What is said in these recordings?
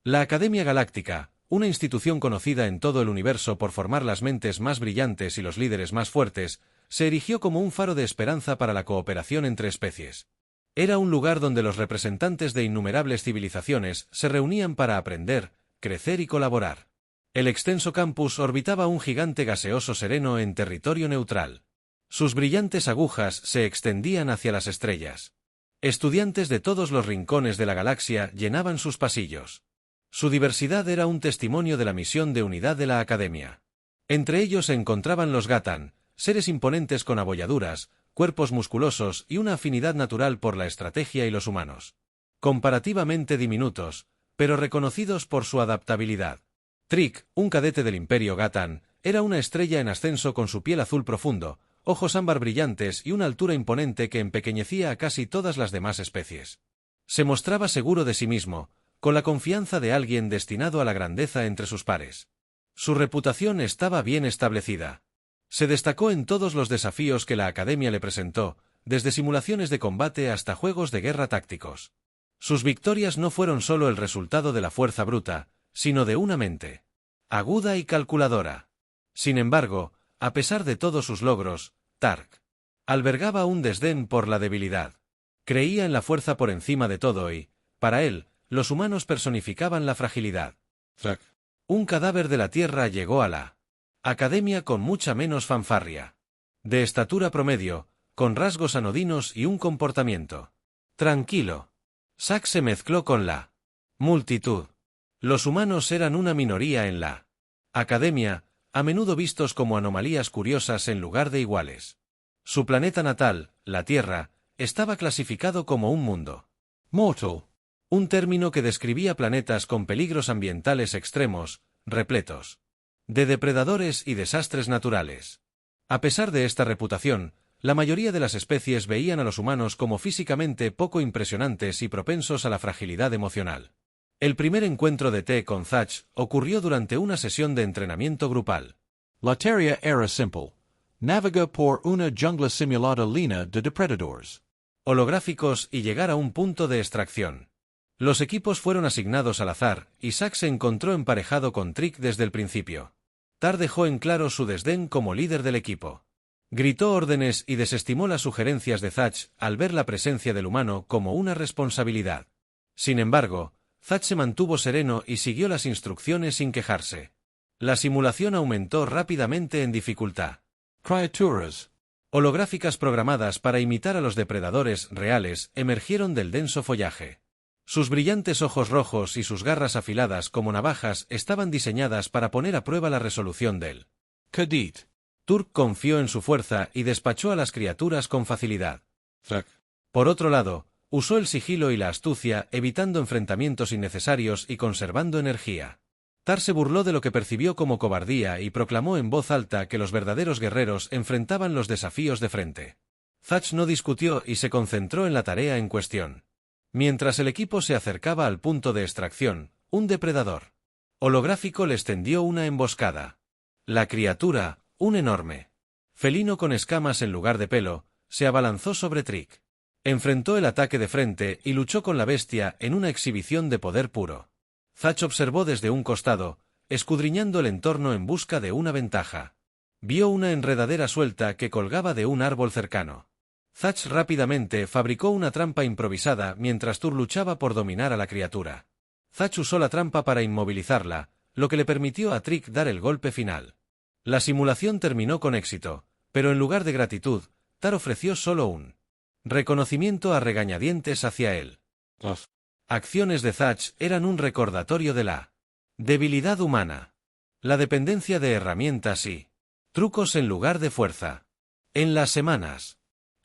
La Academia Galáctica, una institución conocida en todo el universo por formar las mentes más brillantes y los líderes más fuertes, se erigió como un faro de esperanza para la cooperación entre especies. Era un lugar donde los representantes de innumerables civilizaciones se reunían para aprender, crecer y colaborar. El extenso campus orbitaba un gigante gaseoso sereno en territorio neutral. Sus brillantes agujas se extendían hacia las estrellas. Estudiantes de todos los rincones de la galaxia llenaban sus pasillos. Su diversidad era un testimonio de la misión de unidad de la Academia. Entre ellos se encontraban los Gatan, seres imponentes con abolladuras, cuerpos musculosos y una afinidad natural por la estrategia y los humanos. Comparativamente diminutos, pero reconocidos por su adaptabilidad. Trick, un cadete del Imperio Gatan, era una estrella en ascenso con su piel azul profundo, ojos ámbar brillantes y una altura imponente que empequeñecía a casi todas las demás especies. Se mostraba seguro de sí mismo, con la confianza de alguien destinado a la grandeza entre sus pares. Su reputación estaba bien establecida. Se destacó en todos los desafíos que la Academia le presentó, desde simulaciones de combate hasta juegos de guerra tácticos. Sus victorias no fueron solo el resultado de la fuerza bruta, sino de una mente aguda y calculadora. Sin embargo, a pesar de todos sus logros, Tark albergaba un desdén por la debilidad. Creía en la fuerza por encima de todo y, para él, los humanos personificaban la fragilidad. Un cadáver de la Tierra llegó a la Academia con mucha menos fanfarria. De estatura promedio, con rasgos anodinos y un comportamiento tranquilo. Zack se mezcló con la multitud. Los humanos eran una minoría en la Academia, a menudo vistos como anomalías curiosas en lugar de iguales. Su planeta natal, la Tierra, estaba clasificado como un mundo mortal, un término que describía planetas con peligros ambientales extremos, repletos de depredadores y desastres naturales. A pesar de esta reputación, la mayoría de las especies veían a los humanos como físicamente poco impresionantes y propensos a la fragilidad emocional. El primer encuentro de T con Thatch ocurrió durante una sesión de entrenamiento grupal. La tarea era simple. Navega por una jungla simulada llena de depredadores holográficos y llegar a un punto de extracción. Los equipos fueron asignados al azar, y Zack se encontró emparejado con Trick desde el principio. Tar dejó en claro su desdén como líder del equipo. Gritó órdenes y desestimó las sugerencias de Thatch al ver la presencia del humano como una responsabilidad. Sin embargo, Thatch se mantuvo sereno y siguió las instrucciones sin quejarse. La simulación aumentó rápidamente en dificultad. Criaturas holográficas programadas para imitar a los depredadores reales emergieron del denso follaje. Sus brillantes ojos rojos y sus garras afiladas como navajas estaban diseñadas para poner a prueba la resolución del Kadit. Turk confió en su fuerza y despachó a las criaturas con facilidad. Zack. Por otro lado, usó el sigilo y la astucia, evitando enfrentamientos innecesarios y conservando energía. Tar se burló de lo que percibió como cobardía y proclamó en voz alta que los verdaderos guerreros enfrentaban los desafíos de frente. Thatch no discutió y se concentró en la tarea en cuestión. Mientras el equipo se acercaba al punto de extracción, un depredador holográfico les tendió una emboscada. La criatura, un enorme felino con escamas en lugar de pelo, se abalanzó sobre Trick. Enfrentó el ataque de frente y luchó con la bestia en una exhibición de poder puro. Thatch observó desde un costado, escudriñando el entorno en busca de una ventaja. Vio una enredadera suelta que colgaba de un árbol cercano. Thatch rápidamente fabricó una trampa improvisada mientras Tur luchaba por dominar a la criatura. Thatch usó la trampa para inmovilizarla, lo que le permitió a Trick dar el golpe final. La simulación terminó con éxito, pero en lugar de gratitud, Tar ofreció solo un reconocimiento a regañadientes hacia él. Las Acciones de Thatch eran un recordatorio de la debilidad humana, la dependencia de herramientas y trucos en lugar de fuerza. En las semanas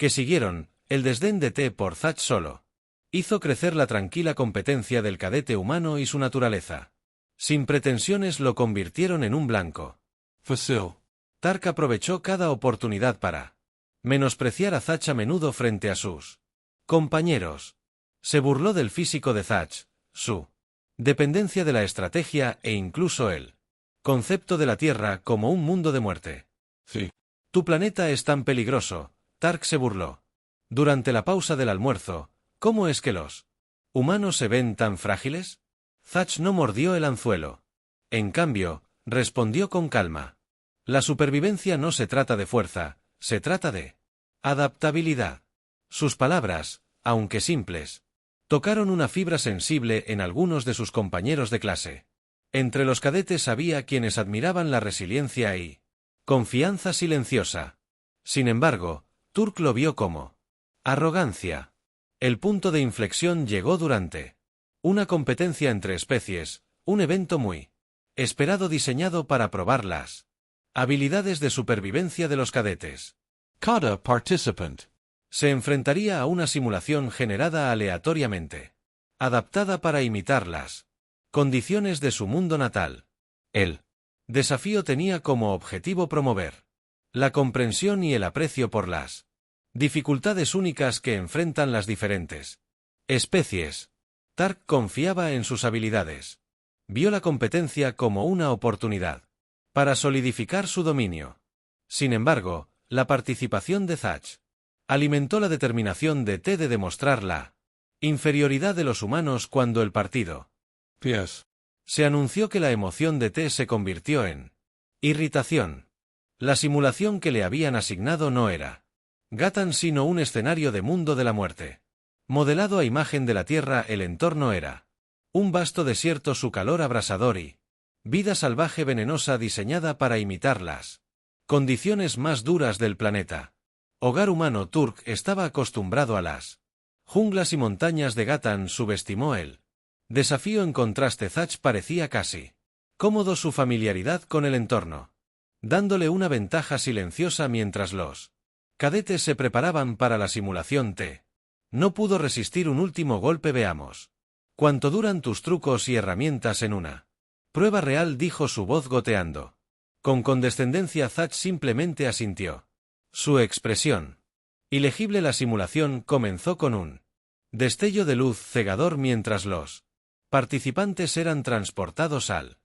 que siguieron, el desdén de T por Thatch solo hizo crecer la tranquila competencia del cadete humano y su naturaleza. Sin pretensiones lo convirtieron en un blanco Facil. Tark aprovechó cada oportunidad para menospreciar a Thatch a menudo frente a sus compañeros. Se burló del físico de Thatch, su dependencia de la estrategia e incluso el concepto de la Tierra como un mundo de muerte. Sí. Tu planeta es tan peligroso, Tark se burló. Durante la pausa del almuerzo, ¿cómo es que los humanos se ven tan frágiles? Thatch no mordió el anzuelo. En cambio, respondió con calma. La supervivencia no se trata de fuerza, se trata de adaptabilidad. Sus palabras, aunque simples, tocaron una fibra sensible en algunos de sus compañeros de clase. Entre los cadetes había quienes admiraban la resiliencia y confianza silenciosa. Sin embargo, Turk lo vio como arrogancia. El punto de inflexión llegó durante una competencia entre especies, un evento muy esperado diseñado para probar las habilidades de supervivencia de los cadetes. Cada participant Se enfrentaría a una simulación generada aleatoriamente, adaptada para imitar las condiciones de su mundo natal. El desafío tenía como objetivo promover la comprensión y el aprecio por las dificultades únicas que enfrentan las diferentes especies. Tark confiaba en sus habilidades. Vio la competencia como una oportunidad para solidificar su dominio. Sin embargo, la participación de Thatch alimentó la determinación de T de demostrar la inferioridad de los humanos cuando el partido PS. se anunció que la emoción de T se convirtió en irritación. La simulación que le habían asignado no era Gatan sino un escenario de mundo de la muerte. Modelado a imagen de la Tierra, el entorno era un vasto desierto, su calor abrasador y vida salvaje venenosa diseñada para imitar las condiciones más duras del planeta. Hogar humano. Turk estaba acostumbrado a las junglas y montañas de Gatan, subestimó el desafío. En contraste, Thatch parecía casi cómodo, su familiaridad con el entorno dándole una ventaja silenciosa mientras los cadetes se preparaban para la simulación T. No pudo resistir un último golpe. Veamos cuánto duran tus trucos y herramientas en una prueba real, dijo su voz goteando. Con condescendencia, Thatch simplemente asintió. Su expresión ilegible. La simulación comenzó con un destello de luz cegador mientras los participantes eran transportados al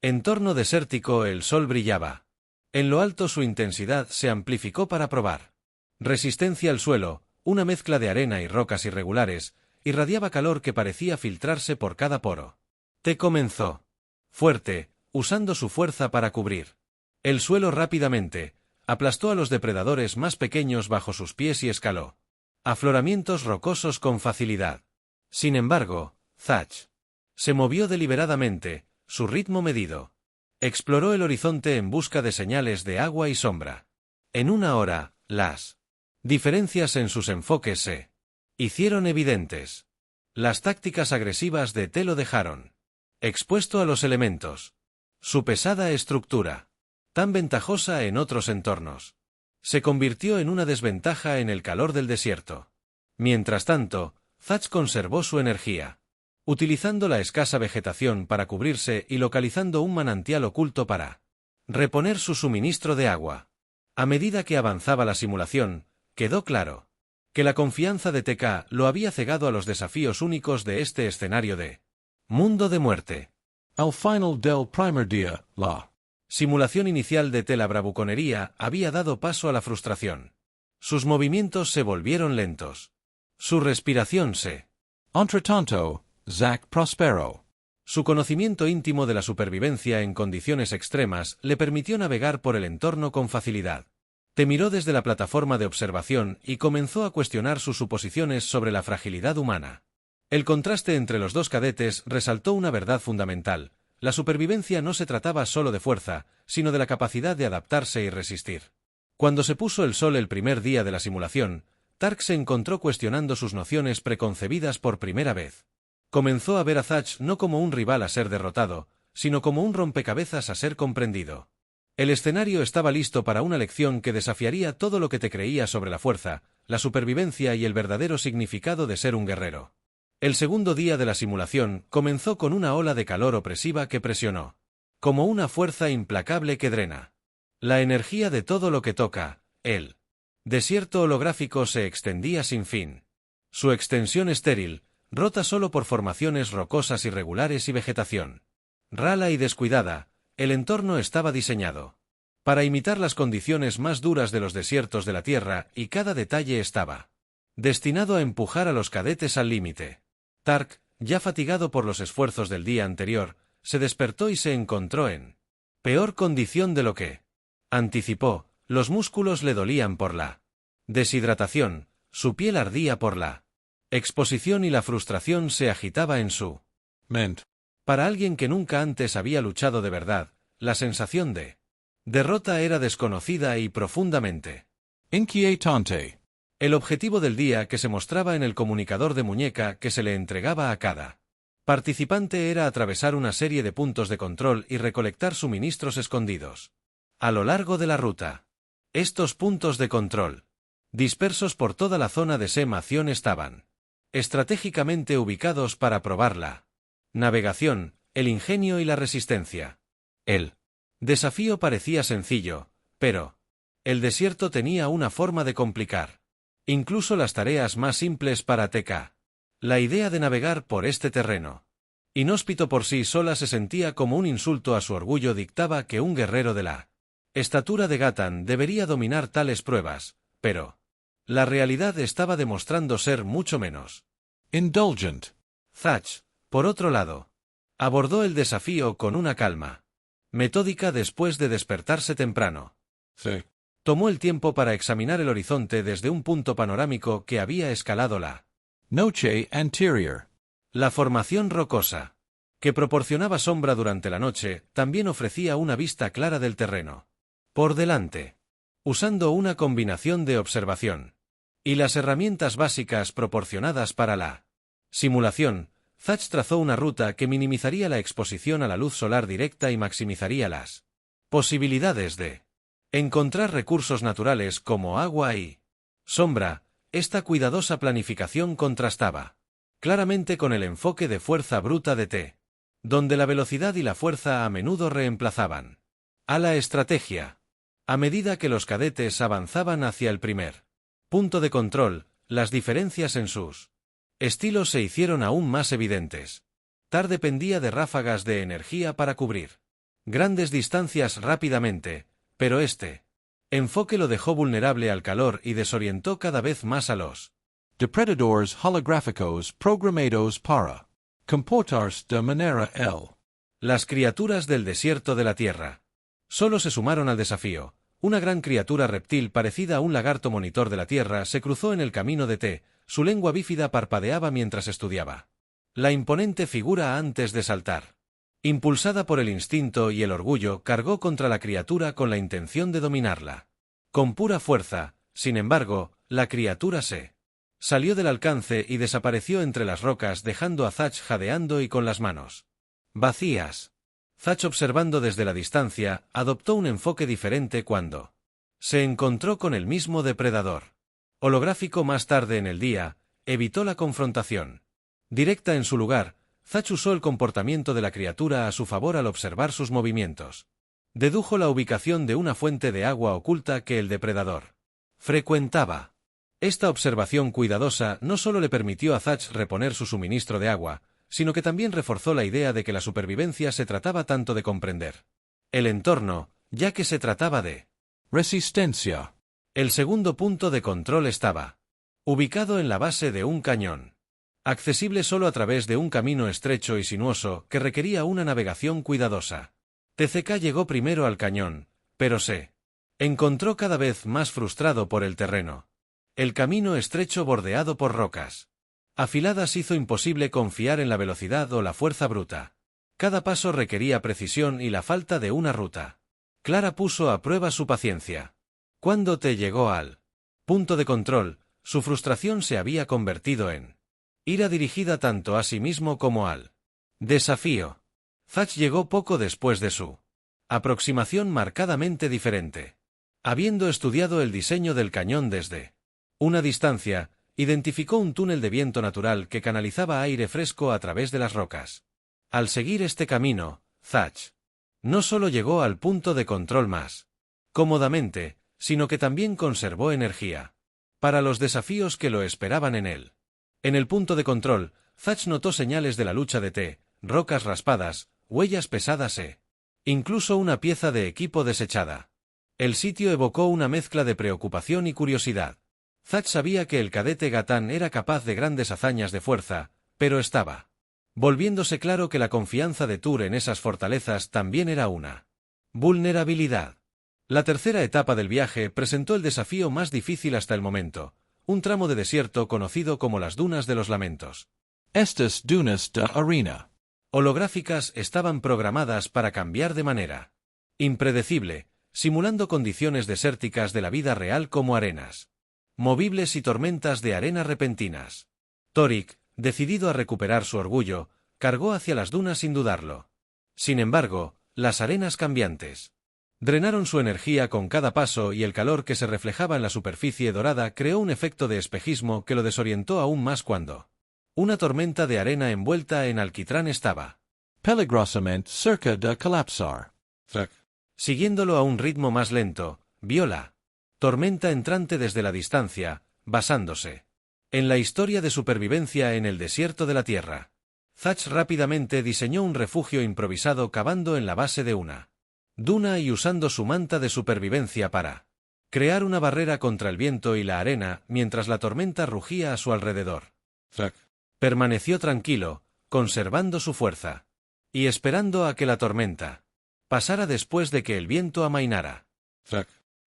entorno desértico. El sol brillaba en lo alto, su intensidad se amplificó para probar resistencia al suelo. Una mezcla de arena y rocas irregulares irradiaba calor que parecía filtrarse por cada poro. T comenzó fuerte, usando su fuerza para cubrir el suelo rápidamente. Aplastó a los depredadores más pequeños bajo sus pies y escaló afloramientos rocosos con facilidad. Sin embargo, Thatch se movió deliberadamente, su ritmo medido. Exploró el horizonte en busca de señales de agua y sombra. En una hora, las diferencias en sus enfoques se hicieron evidentes. Las tácticas agresivas de T lo dejaron expuesto a los elementos. Su pesada estructura, tan ventajosa en otros entornos, se convirtió en una desventaja en el calor del desierto. Mientras tanto, Thatch conservó su energía, utilizando la escasa vegetación para cubrirse y localizando un manantial oculto para reponer su suministro de agua. A medida que avanzaba la simulación, quedó claro que la confianza de TK lo había cegado a los desafíos únicos de este escenario de mundo de muerte. Al final del primer día, la simulación inicial de T, la bravuconería había dado paso a la frustración. Sus movimientos se volvieron lentos. Su respiración se Entretanto, Zack Prospero. Su conocimiento íntimo de la supervivencia en condiciones extremas le permitió navegar por el entorno con facilidad. Te miró desde la plataforma de observación y comenzó a cuestionar sus suposiciones sobre la fragilidad humana. El contraste entre los dos cadetes resaltó una verdad fundamental: la supervivencia no se trataba solo de fuerza, sino de la capacidad de adaptarse y resistir. Cuando se puso el sol el primer día de la simulación, Tark se encontró cuestionando sus nociones preconcebidas por primera vez. Comenzó a ver a Thatch no como un rival a ser derrotado, sino como un rompecabezas a ser comprendido. El escenario estaba listo para una lección que desafiaría todo lo que te creía sobre la fuerza, la supervivencia y el verdadero significado de ser un guerrero. El segundo día de la simulación comenzó con una ola de calor opresiva que presionó, como una fuerza implacable que drena la energía de todo lo que toca. El desierto holográfico se extendía sin fin. Su extensión estéril, rota solo por formaciones rocosas irregulares y vegetación rala y descuidada, el entorno estaba diseñado para imitar las condiciones más duras de los desiertos de la Tierra, y cada detalle estaba destinado a empujar a los cadetes al límite. Tark, ya fatigado por los esfuerzos del día anterior, se despertó y se encontró en peor condición de lo que anticipó. Los músculos le dolían por la deshidratación, su piel ardía por la exposición y la frustración se agitaba en su mente. Para alguien que nunca antes había luchado de verdad, la sensación de derrota era desconocida y profundamente Inquietante. el objetivo del día que se mostraba en el comunicador de muñeca que se le entregaba a cada participante era atravesar una serie de puntos de control y recolectar suministros escondidos a lo largo de la ruta. Estos puntos de control, dispersos por toda la zona de Semación, estaban estratégicamente ubicados para probar la navegación, el ingenio y la resistencia. El desafío parecía sencillo, pero el desierto tenía una forma de complicar incluso las tareas más simples para TK. La idea de navegar por este terreno inhóspito por sí sola se sentía como un insulto a su orgullo. Dictaba que un guerrero de la estatura de Gatan debería dominar tales pruebas, pero la realidad estaba demostrando ser mucho menos Indulgent. Thatch, por otro lado, abordó el desafío con una calma metódica después de despertarse temprano. Sí. Tomó el tiempo para examinar el horizonte desde un punto panorámico que había escalado la Noche anterior. La formación rocosa, que proporcionaba sombra durante la noche, también ofrecía una vista clara del terreno por delante. Usando una combinación de observación y las herramientas básicas proporcionadas para la simulación, Thatch trazó una ruta que minimizaría la exposición a la luz solar directa y maximizaría las posibilidades de encontrar recursos naturales como agua y sombra. Esta cuidadosa planificación contrastaba claramente con el enfoque de fuerza bruta de T, donde la velocidad y la fuerza a menudo reemplazaban a la estrategia. A medida que los cadetes avanzaban hacia el primer punto de control, las diferencias en sus estilos se hicieron aún más evidentes. Tar dependía de ráfagas de energía para cubrir grandes distancias rápidamente, pero este enfoque lo dejó vulnerable al calor y desorientó cada vez más a los Depredadores holográficos programados para comportarse de manera L. Las criaturas del desierto de la Tierra solo se sumaron al desafío. Una gran criatura reptil parecida a un lagarto monitor de la Tierra se cruzó en el camino de T, su lengua bífida parpadeaba mientras estudiaba la imponente figura antes de saltar. Impulsada por el instinto y el orgullo, cargó contra la criatura con la intención de dominarla. Con pura fuerza, sin embargo, la criatura se salió del alcance y desapareció entre las rocas, dejando a Thatch jadeando y con las manos vacías. Thatch, observando desde la distancia, adoptó un enfoque diferente cuando se encontró con el mismo depredador holográfico más tarde en el día. Evitó la confrontación directa. En su lugar, Thatch usó el comportamiento de la criatura a su favor al observar sus movimientos. Dedujo la ubicación de una fuente de agua oculta que el depredador frecuentaba. Esta observación cuidadosa no solo le permitió a Thatch reponer su suministro de agua, sino que también reforzó la idea de que la supervivencia se trataba tanto de comprender el entorno, ya que se trataba de resistencia. El segundo punto de control estaba ubicado en la base de un cañón, accesible solo a través de un camino estrecho y sinuoso que requería una navegación cuidadosa. TCK llegó primero al cañón, pero se encontró cada vez más frustrado por el terreno. El camino estrecho bordeado por rocas afiladas hizo imposible confiar en la velocidad o la fuerza bruta. Cada paso requería precisión y la falta de una ruta clara puso a prueba su paciencia. Cuando T llegó al punto de control, su frustración se había convertido en ira dirigida tanto a sí mismo como al desafío. Thatch llegó poco después de su aproximación marcadamente diferente. Habiendo estudiado el diseño del cañón desde una distancia, identificó un túnel de viento natural que canalizaba aire fresco a través de las rocas. Al seguir este camino, Thatch no solo llegó al punto de control más cómodamente, sino que también conservó energía para los desafíos que lo esperaban en él. En el punto de control, Thatch notó señales de la lucha de T, rocas raspadas, huellas pesadas e incluso una pieza de equipo desechada. El sitio evocó una mezcla de preocupación y curiosidad. Thatch sabía que el cadete Gatan era capaz de grandes hazañas de fuerza, pero estaba volviéndose claro que la confianza de Tur en esas fortalezas también era una vulnerabilidad. La tercera etapa del viaje presentó el desafío más difícil hasta el momento, un tramo de desierto conocido como las Dunas de los Lamentos. Estas dunas de arena. Holográficas estaban programadas para cambiar de manera impredecible, simulando condiciones desérticas de la vida real como arenas movibles y tormentas de arena repentinas. Torik, decidido a recuperar su orgullo, cargó hacia las dunas sin dudarlo. Sin embargo, las arenas cambiantes drenaron su energía con cada paso y el calor que se reflejaba en la superficie dorada creó un efecto de espejismo que lo desorientó aún más cuando una tormenta de arena envuelta en alquitrán estaba Peligrosamente cerca de colapsar. Siguiéndolo a un ritmo más lento, vio la tormenta entrante desde la distancia, basándose en la historia de supervivencia en el desierto de la Tierra. Thatch rápidamente diseñó un refugio improvisado cavando en la base de una duna y usando su manta de supervivencia para crear una barrera contra el viento y la arena mientras la tormenta rugía a su alrededor. Permaneció tranquilo, conservando su fuerza y esperando a que la tormenta pasara después de que el viento amainara.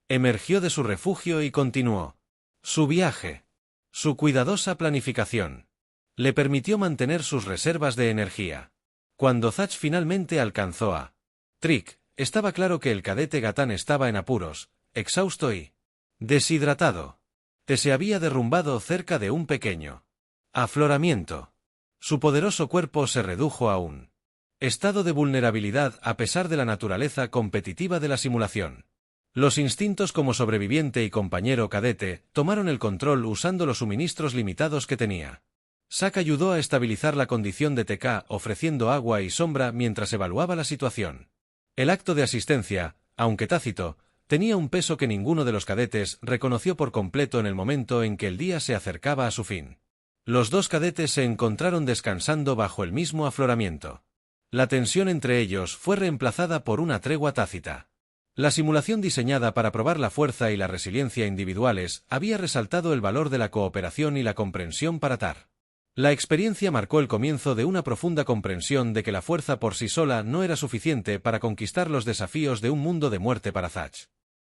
Emergió de su refugio y continuó su viaje. Su cuidadosa planificación le permitió mantener sus reservas de energía. Cuando Thatch finalmente alcanzó a Trick, estaba claro que el cadete Gatán estaba en apuros, exhausto y deshidratado. Se había derrumbado cerca de un pequeño afloramiento. Su poderoso cuerpo se redujo a un estado de vulnerabilidad a pesar de la naturaleza competitiva de la simulación. Los instintos como sobreviviente y compañero cadete tomaron el control usando los suministros limitados que tenía. Zack ayudó a estabilizar la condición de TK ofreciendo agua y sombra mientras evaluaba la situación. El acto de asistencia, aunque tácito, tenía un peso que ninguno de los cadetes reconoció por completo en el momento en que el día se acercaba a su fin. Los dos cadetes se encontraron descansando bajo el mismo afloramiento. La tensión entre ellos fue reemplazada por una tregua tácita. La simulación diseñada para probar la fuerza y la resiliencia individuales había resaltado el valor de la cooperación y la comprensión para Tar. La experiencia marcó el comienzo de una profunda comprensión de que la fuerza por sí sola no era suficiente para conquistar los desafíos de un mundo de muerte para Thatch.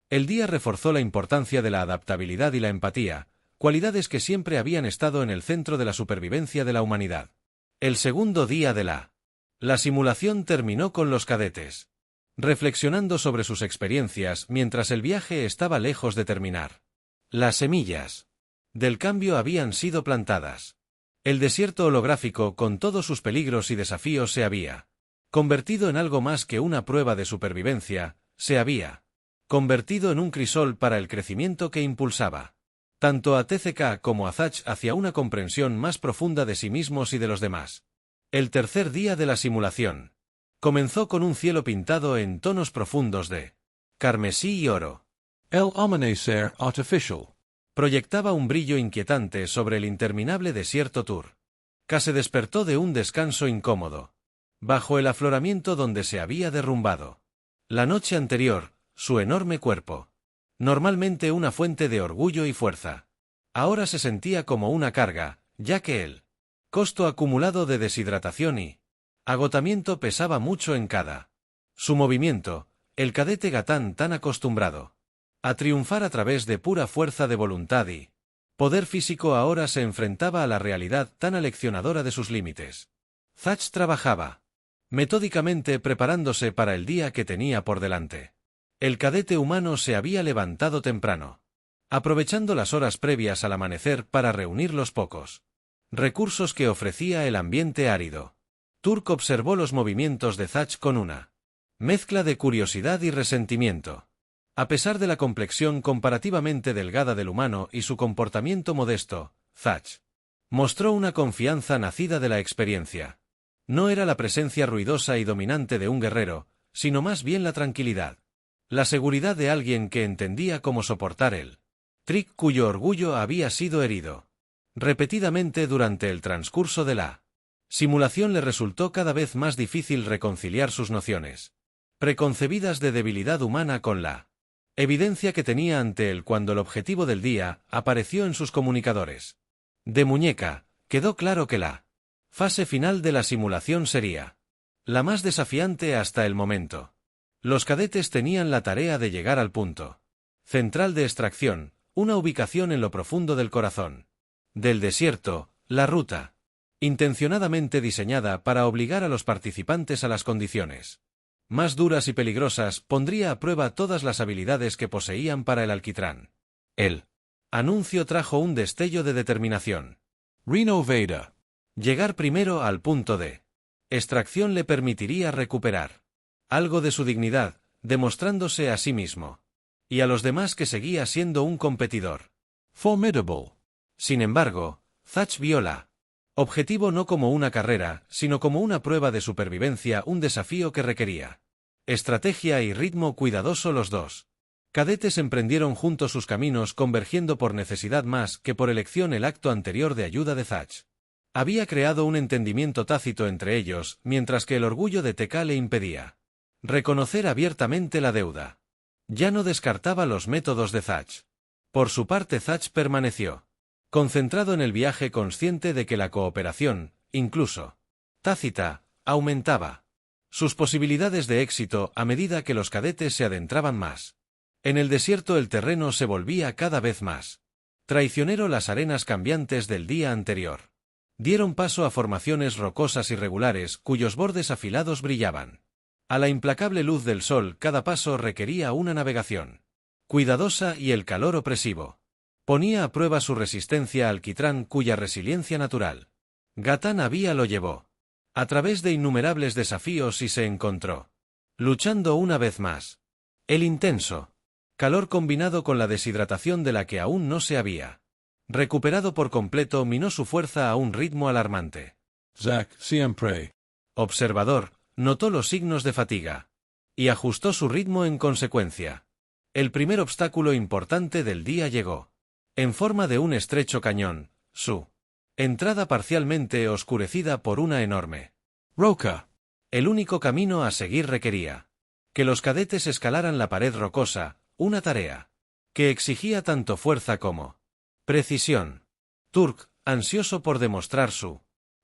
El día reforzó la importancia de la adaptabilidad y la empatía, cualidades que siempre habían estado en el centro de la supervivencia de la humanidad. El segundo día de la simulación terminó con los cadetes reflexionando sobre sus experiencias mientras el viaje estaba lejos de terminar. Las semillas del cambio habían sido plantadas. El desierto holográfico, con todos sus peligros y desafíos, se había convertido en algo más que una prueba de supervivencia, se había convertido en un crisol para el crecimiento que impulsaba tanto a TCK como a Thatch hacia una comprensión más profunda de sí mismos y de los demás. El tercer día de la simulación comenzó con un cielo pintado en tonos profundos de carmesí y oro. El amanecer artificial proyectaba un brillo inquietante sobre el interminable desierto Tur. K se despertó de un descanso incómodo, bajo el afloramiento donde se había derrumbado la noche anterior, su enorme cuerpo, normalmente una fuente de orgullo y fuerza, ahora se sentía como una carga, ya que el costo acumulado de deshidratación y agotamiento pesaba mucho en cada su movimiento. El cadete Gatán, tan acostumbrado a triunfar a través de pura fuerza de voluntad y poder físico, ahora se enfrentaba a la realidad tan aleccionadora de sus límites. Thatch trabajaba metódicamente preparándose para el día que tenía por delante. El cadete humano se había levantado temprano, aprovechando las horas previas al amanecer para reunir los pocos recursos que ofrecía el ambiente árido. Turk observó los movimientos de Thatch con una mezcla de curiosidad y resentimiento. A pesar de la complexión comparativamente delgada del humano y su comportamiento modesto, Thatch mostró una confianza nacida de la experiencia. No era la presencia ruidosa y dominante de un guerrero, sino más bien la tranquilidad, la seguridad de alguien que entendía cómo soportar el Trick, cuyo orgullo había sido herido repetidamente durante el transcurso de la simulación. Le resultó cada vez más difícil reconciliar sus nociones preconcebidas de debilidad humana con la evidencia que tenía ante él cuando el objetivo del día apareció en sus comunicadores de muñeca. Quedó claro que la Fase final de la simulación sería la más desafiante hasta el momento. Los cadetes tenían la tarea de llegar al punto central de extracción, una ubicación en lo profundo del corazón del desierto, la ruta, intencionadamente diseñada para obligar a los participantes a las condiciones más duras y peligrosas, pondría a prueba todas las habilidades que poseían para el alquitrán. El anuncio trajo un destello de determinación. Reno Veda. Llegar primero al punto de extracción le permitiría recuperar algo de su dignidad, demostrándose a sí mismo y a los demás que seguía siendo un competidor Formidable. Sin embargo, Thatch vio la objetivo no como una carrera, sino como una prueba de supervivencia, un desafío que requería estrategia y ritmo cuidadoso. Los dos cadetes emprendieron juntos sus caminos, convergiendo por necesidad más que por elección. El acto anterior de ayuda de Thatch había creado un entendimiento tácito entre ellos, mientras que el orgullo de TK le impedía reconocer abiertamente la deuda. Ya no descartaba los métodos de Thatch. Por su parte, Thatch permaneció concentrado en el viaje, consciente de que la cooperación, incluso tácita, aumentaba sus posibilidades de éxito a medida que los cadetes se adentraban más. En el desierto el terreno se volvía cada vez más traicionero. Las arenas cambiantes del día anterior dieron paso a formaciones rocosas irregulares cuyos bordes afilados brillaban a la implacable luz del sol. Cada paso requería una navegación cuidadosa y el calor opresivo ponía a prueba su resistencia al alquitrán, cuya resiliencia natural Gatán lo llevó a través de innumerables desafíos y se encontró luchando una vez más. El intenso calor, combinado con la deshidratación de la que aún no se había recuperado por completo, minó su fuerza a un ritmo alarmante. Zack, siempre. Observador, notó los signos de fatiga y ajustó su ritmo en consecuencia. El primer obstáculo importante del día llegó. En forma de un estrecho cañón, su entrada parcialmente oscurecida por una enorme roca. El único camino a seguir requería que los cadetes escalaran la pared rocosa, una tarea que exigía tanto fuerza como precisión. Turk, ansioso por demostrar su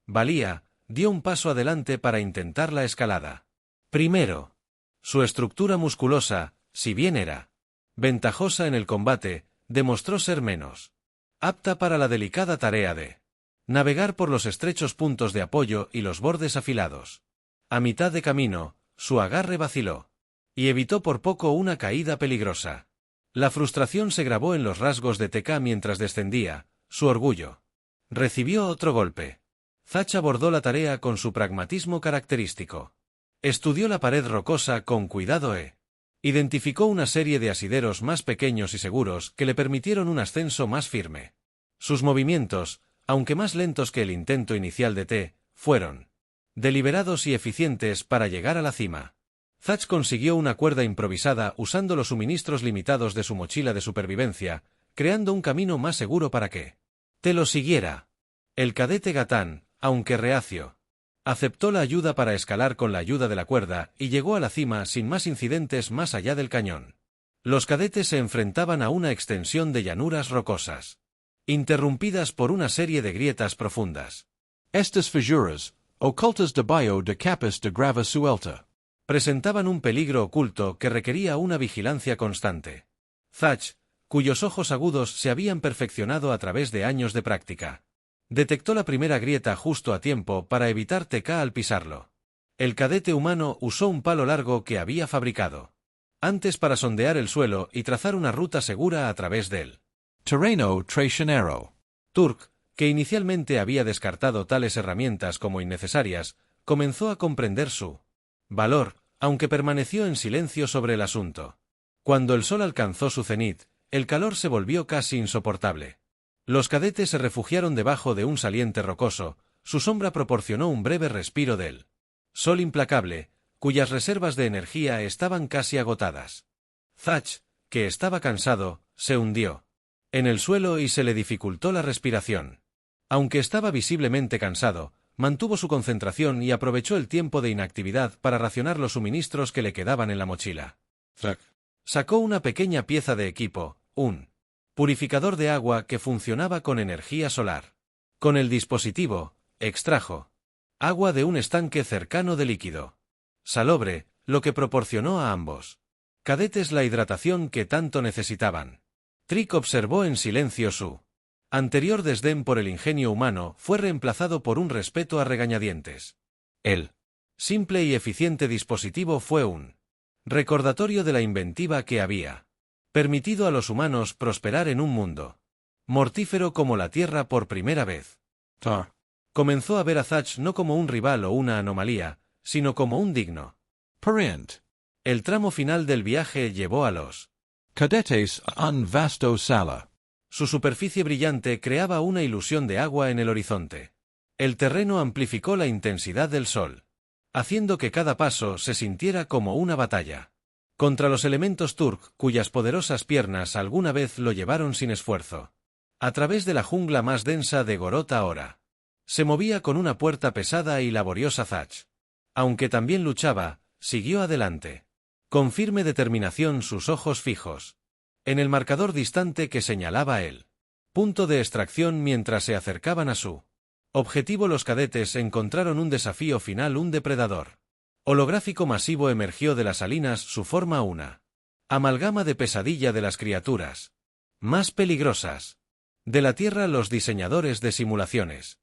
valía, dio un paso adelante para intentar la escalada. Primero, su estructura musculosa, si bien era ventajosa en el combate, demostró ser menos apta para la delicada tarea de navegar por los estrechos puntos de apoyo y los bordes afilados. A mitad de camino, su agarre vaciló y evitó por poco una caída peligrosa. La frustración se grabó en los rasgos de TK mientras descendía. Su orgullo recibió otro golpe. Thatch abordó la tarea con su pragmatismo característico. Estudió la pared rocosa con cuidado e identificó una serie de asideros más pequeños y seguros que le permitieron un ascenso más firme. Sus movimientos, aunque más lentos que el intento inicial de T, fueron deliberados y eficientes para llegar a la cima. Thatch consiguió una cuerda improvisada usando los suministros limitados de su mochila de supervivencia, creando un camino más seguro para que T lo siguiera. El cadete Gatán, aunque reacio, aceptó la ayuda para escalar con la ayuda de la cuerda y llegó a la cima sin más incidentes más allá del cañón. Los cadetes se enfrentaban a una extensión de llanuras rocosas, interrumpidas por una serie de grietas profundas. Estas fisuras, ocultas debajo de capas de grava suelta, presentaban un peligro oculto que requería una vigilancia constante. Thatch, cuyos ojos agudos se habían perfeccionado a través de años de práctica, detectó la primera grieta justo a tiempo para evitar TK al pisarlo. El cadete humano usó un palo largo que había fabricado antes para sondear el suelo y trazar una ruta segura a través del terreno traicionero. Turk, que inicialmente había descartado tales herramientas como innecesarias, comenzó a comprender su valor, aunque permaneció en silencio sobre el asunto. Cuando el sol alcanzó su cenit, el calor se volvió casi insoportable. Los cadetes se refugiaron debajo de un saliente rocoso, su sombra proporcionó un breve respiro del sol implacable, cuyas reservas de energía estaban casi agotadas. Thatch, que estaba cansado, se hundió en el suelo y se le dificultó la respiración. Aunque estaba visiblemente cansado, mantuvo su concentración y aprovechó el tiempo de inactividad para racionar los suministros que le quedaban en la mochila. Sacó una pequeña pieza de equipo, un purificador de agua que funcionaba con energía solar. Con el dispositivo, extrajo Agua de un estanque cercano de líquido. Salobre, lo que proporcionó a ambos cadetes la hidratación que tanto necesitaban. Trick observó en silencio su anterior desdén por el ingenio humano fue reemplazado por un respeto a regañadientes. El simple y eficiente dispositivo fue un recordatorio de la inventiva que había permitido a los humanos prosperar en un mundo mortífero como la Tierra por primera vez. Comenzó a ver a Thatch no como un rival o una anomalía, sino como un digno parent. El tramo final del viaje llevó a los cadetes a un vasto sala. Su superficie brillante creaba una ilusión de agua en el horizonte. El terreno amplificó la intensidad del sol, haciendo que cada paso se sintiera como una batalla contra los elementos Turk, cuyas poderosas piernas alguna vez lo llevaron sin esfuerzo a través de la jungla más densa de Goroth ahora. Se movía con una puerta pesada y laboriosa Thatch. Aunque también luchaba, siguió adelante, con firme determinación, sus ojos fijos en el marcador distante que señalaba el punto de extracción. Mientras se acercaban a su objetivo, los cadetes encontraron un desafío final. Un depredador holográfico masivo emergió de las salinas, su forma una amalgama de pesadilla de las criaturas más peligrosas de la Tierra. Los diseñadores de simulaciones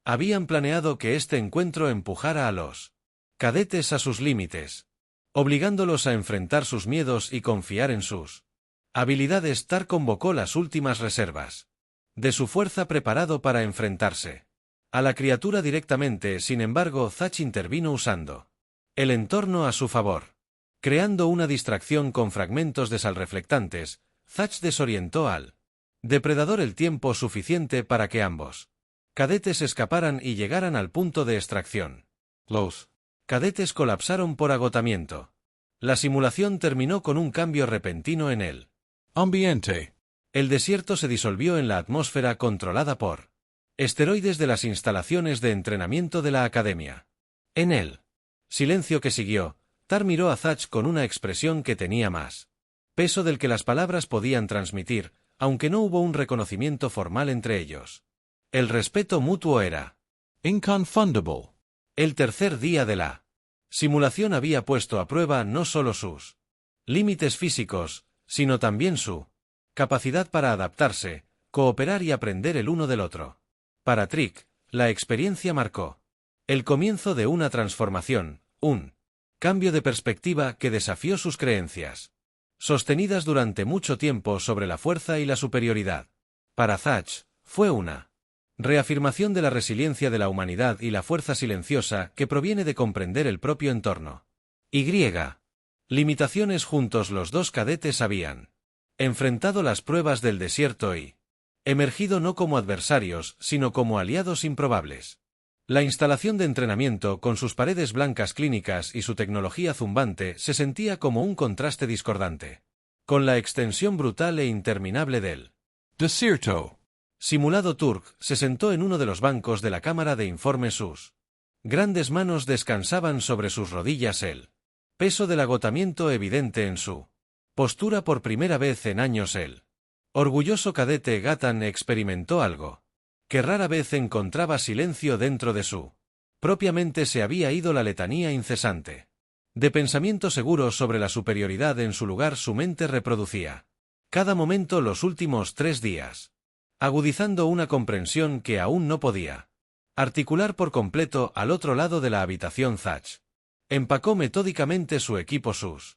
habían planeado que este encuentro empujara a los cadetes a sus límites, obligándolos a enfrentar sus miedos y confiar en sus habilidades. Tar convocó las últimas reservas de su fuerza, preparado para enfrentarse a la criatura directamente. Sin embargo, Thatch intervino usando el entorno a su favor, creando una distracción con fragmentos de sal reflectantes. Thatch desorientó al depredador el tiempo suficiente para que ambos cadetes escaparan y llegaran al punto de extracción. Los cadetes colapsaron por agotamiento. La simulación terminó con un cambio repentino en el ambiente. El desierto se disolvió en la atmósfera controlada por esteroides de las instalaciones de entrenamiento de la academia. En el silencio que siguió, Tar miró a Thatch con una expresión que tenía más peso del que las palabras podían transmitir, aunque no hubo un reconocimiento formal entre ellos. El respeto mutuo era inconfundible. El tercer día de la simulación había puesto a prueba no solo sus límites físicos, sino también su capacidad para adaptarse, cooperar y aprender el uno del otro. Para Trick, la experiencia marcó el comienzo de una transformación, un cambio de perspectiva que desafió sus creencias, sostenidas durante mucho tiempo sobre la fuerza y la superioridad. Para Thatch, fue una reafirmación de la resiliencia de la humanidad y la fuerza silenciosa que proviene de comprender el propio entorno. Limitaciones. Juntos los dos cadetes habían enfrentado las pruebas del desierto y emergido no como adversarios, sino como aliados improbables. La instalación de entrenamiento, con sus paredes blancas clínicas y su tecnología zumbante, se sentía como un contraste discordante con la extensión brutal e interminable del desierto. Simulado. Turk se sentó en uno de los bancos de la cámara de informe. Sus grandes manos descansaban sobre sus rodillas, el peso del agotamiento evidente en su postura. Por primera vez en años, el orgulloso cadete Gatan experimentó algo que rara vez encontraba: silencio dentro de su propia mente. Se había ido la letanía incesante de pensamiento seguro sobre la superioridad. En su lugar, su mente reproducía cada momento los últimos 3 días, agudizando una comprensión que aún no podía articular por completo. Al otro lado de la habitación, Thatch empacó metódicamente su equipo. Sus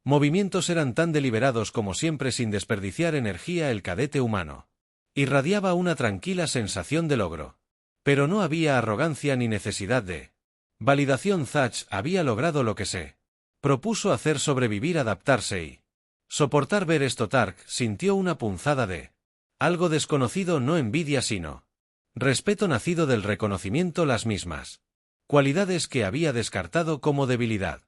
movimientos eran tan deliberados como siempre, sin desperdiciar energía. El cadete humano irradiaba una tranquila sensación de logro, pero no había arrogancia ni necesidad de validación. Thatch había logrado lo que se propuso hacer: sobrevivir, adaptarse y soportar. Ver esto, Tark sintió una punzada de algo desconocido, no envidia sino respeto nacido del reconocimiento. Las mismas cualidades que había descartado como debilidad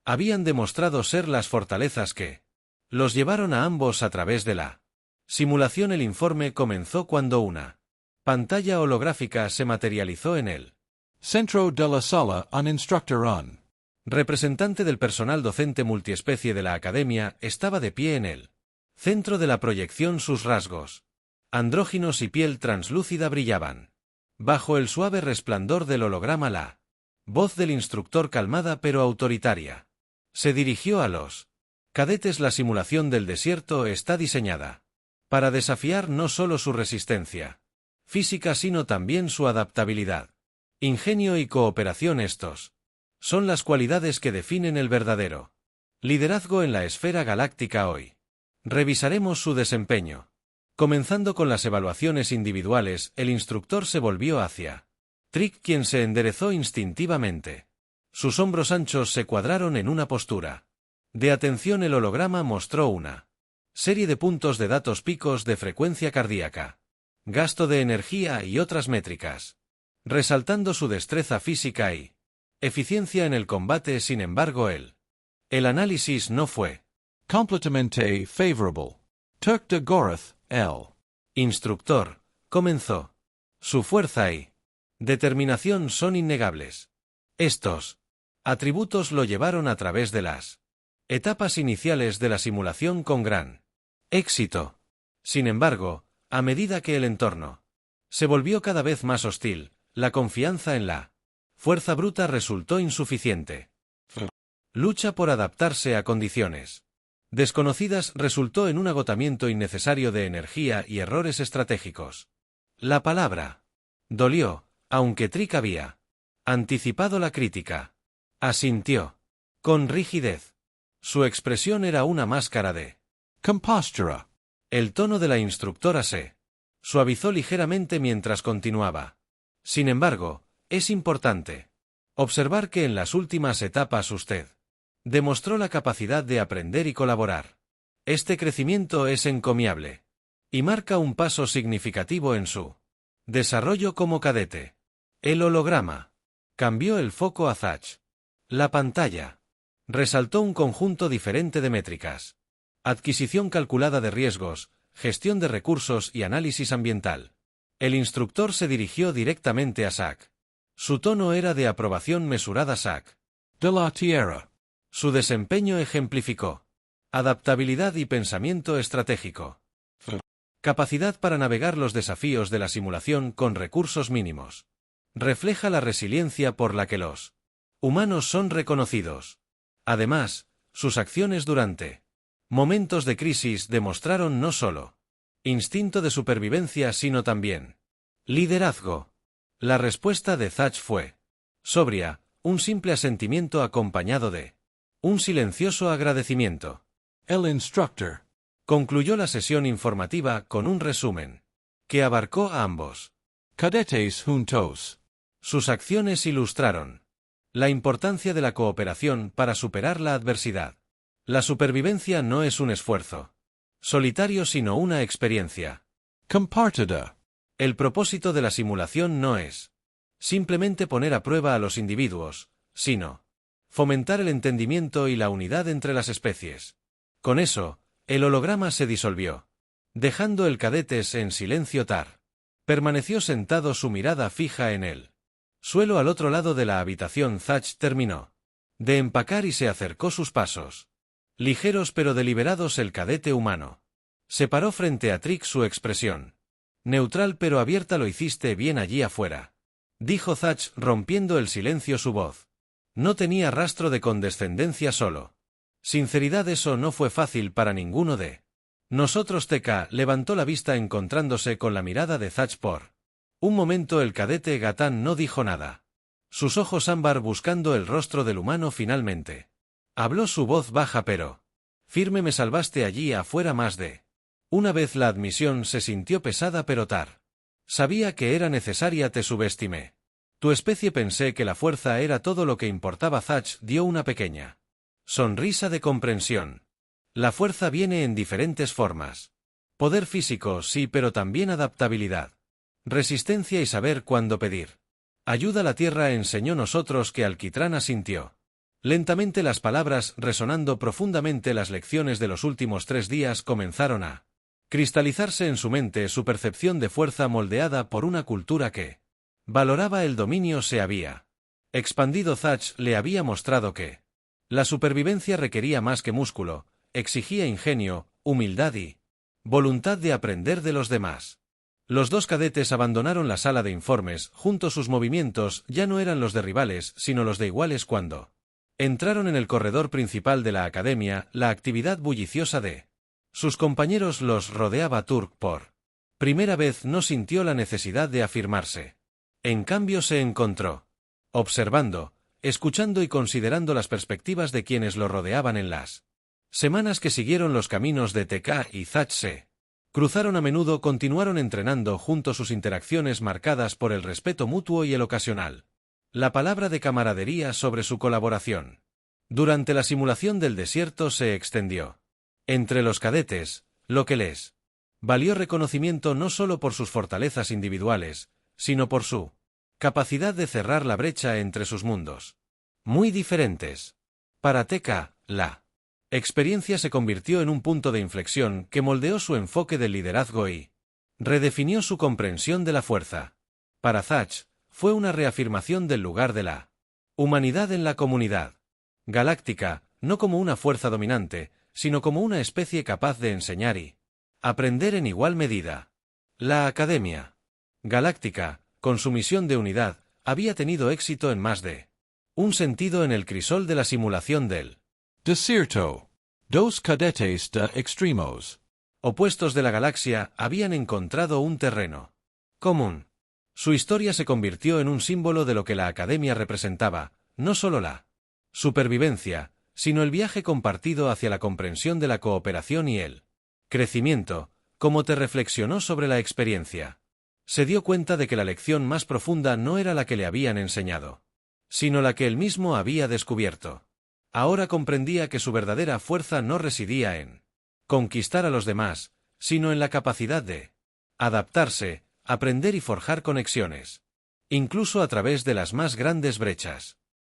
habían demostrado ser las fortalezas que los llevaron a ambos a través de la simulación. El informe comenzó cuando una pantalla holográfica se materializó en el centro de la sala. Un instructor, un representante del personal docente multiespecie de la academia, estaba de pie en el centro de la proyección. Sus rasgos andróginos y piel translúcida brillaban bajo el suave resplandor del holograma. La Voz del instructor calmada pero autoritaria. Se dirigió a los cadetes. La simulación del desierto está diseñada para desafiar no solo su resistencia física sino también su adaptabilidad, ingenio y cooperación. Estos son las cualidades que definen el verdadero liderazgo en la esfera galáctica hoy. Revisaremos su desempeño. Comenzando con las evaluaciones individuales, el instructor se volvió hacia Trick, quien se enderezó instintivamente. Sus hombros anchos se cuadraron en una postura de atención. El holograma mostró una serie de puntos de datos, picos de frecuencia cardíaca, gasto de energía y otras métricas, resaltando su destreza física y eficiencia en el combate. Sin embargo, el análisis no fue completamente favorable. Turk de Gorath, el instructor comenzó. Su fuerza y determinación son innegables. Estos atributos lo llevaron a través de las etapas iniciales de la simulación con gran éxito. Sin embargo, a medida que el entorno se volvió cada vez más hostil, la confianza en la fuerza bruta resultó insuficiente. Lucha por adaptarse a condiciones desconocidas resultó en un agotamiento innecesario de energía y errores estratégicos. La palabra dolió, aunque Trick había anticipado la crítica. Asintió con rigidez. Su expresión era una máscara de compostura. El tono de la instructora se suavizó ligeramente mientras continuaba. Sin embargo, es importante observar que en las últimas etapas usted demostró la capacidad de aprender y colaborar. Este crecimiento es encomiable y marca un paso significativo en su desarrollo como cadete. El holograma cambió el foco a Thatch. La pantalla resaltó un conjunto diferente de métricas: adquisición calculada de riesgos, gestión de recursos y análisis ambiental. El instructor se dirigió directamente a Zack. Su tono era de aprobación mesurada. Zack De la Tierra. Su desempeño ejemplificó adaptabilidad y pensamiento estratégico. Capacidad para navegar los desafíos de la simulación con recursos mínimos. Refleja la resiliencia por la que los humanos son reconocidos. Además, sus acciones durante momentos de crisis demostraron no solo instinto de supervivencia sino también liderazgo. La respuesta de Thatch fue sobria, un simple asentimiento acompañado de un silencioso agradecimiento. El instructor Concluyó la sesión informativa con un resumen que abarcó a ambos cadetes juntos. Sus acciones ilustraron la importancia de la cooperación para superar la adversidad. La supervivencia no es un esfuerzo solitario sino una experiencia compartida. El propósito de la simulación no es simplemente poner a prueba a los individuos, sino fomentar el entendimiento y la unidad entre las especies. Con eso, el holograma se disolvió, dejando el cadetes en silencio. Tar permaneció sentado, su mirada fija en el suelo al otro lado de la habitación. Thatch terminó de empacar y se acercó, sus pasos ligeros pero deliberados. El cadete humano se paró frente a Trick, su expresión neutral pero abierta. Lo hiciste bien allí afuera, dijo Thatch, rompiendo el silencio. Su voz no tenía rastro de condescendencia, solo sinceridad. Eso no fue fácil para ninguno de nosotros. TK levantó la vista encontrándose con la mirada de Thatch por un momento. El cadete Gatán no dijo nada. Sus ojos ámbar buscando el rostro del humano. Finalmente habló, su voz baja pero firme: me salvaste allí afuera más de una vez. La admisión se sintió pesada pero Tar sabía que era necesaria. Te subestimé. Tu especie, pensé que la fuerza era todo lo que importaba. Thatch dio una pequeña sonrisa de comprensión. La fuerza viene en diferentes formas. Poder físico, sí, pero también adaptabilidad, resistencia y saber cuándo pedir ayuda. La tierra enseñó. Nosotros que Alquitrán asintió lentamente, las palabras resonando profundamente. Las lecciones de los últimos 3 días comenzaron a cristalizarse en su mente. Su percepción de fuerza, moldeada por una cultura que valoraba el dominio, se había expandido. Thatch le había mostrado que la supervivencia requería más que músculo, exigía ingenio, humildad y voluntad de aprender de los demás. Los dos cadetes abandonaron la sala de informes, juntos sus movimientos ya no eran los de rivales, sino los de iguales cuando entraron en el corredor principal de la academia. La actividad bulliciosa de sus compañeros los rodeaba. Turk por primera vez no sintió la necesidad de afirmarse. En cambio se encontró observando, escuchando y considerando las perspectivas de quienes lo rodeaban en las semanas que siguieron. Los caminos de TK y Thatch se cruzaron a menudo. Continuaron entrenando juntos, sus interacciones marcadas por el respeto mutuo y el ocasional la palabra de camaradería sobre su colaboración. Durante la simulación del desierto se extendió entre los cadetes, lo que les valió reconocimiento no solo por sus fortalezas individuales, sino por su capacidad de cerrar la brecha entre sus mundos muy diferentes. Para TK, la experiencia se convirtió en un punto de inflexión que moldeó su enfoque del liderazgo y redefinió su comprensión de la fuerza. Para Thatch, fue una reafirmación del lugar de la humanidad en la comunidad galáctica, no como una fuerza dominante, sino como una especie capaz de enseñar y aprender en igual medida. La Academia Galáctica, con su misión de unidad, había tenido éxito en más de un sentido en el crisol de la simulación del Desierto. Dos cadetes de extremos opuestos de la galaxia habían encontrado un terreno común. Su historia se convirtió en un símbolo de lo que la Academia representaba, no solo la supervivencia, sino el viaje compartido hacia la comprensión de la cooperación y el crecimiento. Como te reflexionó sobre la experiencia, se dio cuenta de que la lección más profunda no era la que le habían enseñado, sino la que él mismo había descubierto. Ahora comprendía que su verdadera fuerza no residía en conquistar a los demás, sino en la capacidad de adaptarse, aprender y forjar conexiones, incluso a través de las más grandes brechas.